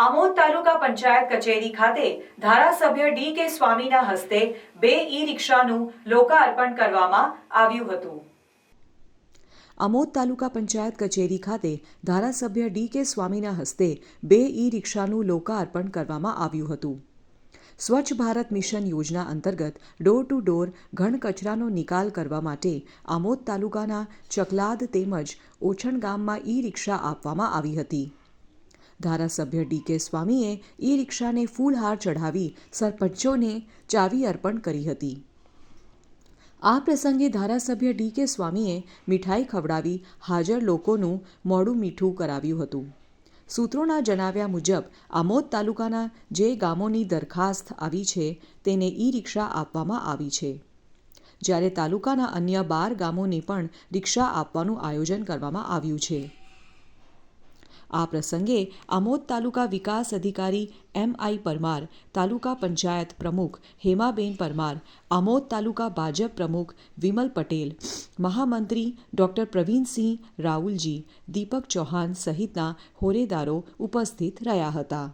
આમોદ તાલુકા પંચાયત કચેરી ખાતે ધારાસભ્ય ડી.કે. સ્વામીના હસ્તે 2 ઈ-રિક્ષાનું લોકાર્પણ કરવામાં આવ્યું હતું। આમોદ તાલુકા પંચાયત કચેરી ખાતે ધારાસભ્ય ડી.કે. સ્વામીના હસ્તે 2 ઈ-રિક્ષાનું લોકાર્પણ કરવામાં આવ્યું હતું। સ્વચ્છ ભારત મિશન યોજના અંતર્ગત ડોર ટુ ડોર ઘન કચરાનો નિકાલ કરવા માટે આમોદ તાલુકાના ચકલાદ તેમજ ઓછણ ગામમાં ઈ-રિક્ષા આપવામાં આવી હતી। ધારાસભ્ય ડી.કે. સ્વામીએ ઈ-રિક્ષાને ફૂલહાર ચઢાવી સરપંચોને ચાવી અર્પણ કરી હતી। આ પ્રસંગે ધારાસભ્ય ડી.કે. સ્વામીએ મીઠાઈ ખવડાવી હાજર લોકોનું મોઢું મીઠું કરાવ્યું હતું। સૂત્રોના જણાવ્યા મુજબ આમોદ તાલુકાના જે ગામોની દરખાસ્ત આવી છે તેને ઈ-રિક્ષા આપવામાં આવી છે, જ્યારે તાલુકાના અન્ય 12 ગામોને પણ રિક્ષા આપવાનું આયોજન કરવામાં આવ્યું છે। આ પ્રસંગે આમોદ તાલુકા વિકાસ અધિકારી એમ.આઈ. પરમાર, તાલુકા પંચાયત પ્રમુખ હેમાબેન પરમાર, આમોદ તાલુકા ભાજપ પ્રમુખ વિમલ પટેલ, મહામંત્રી ડૉ. પ્રવીણસિંહ રાઉલજી, દીપક ચૌહાણ સહિતના હોદ્દેદારો ઉપસ્થિત રહ્યા હતા।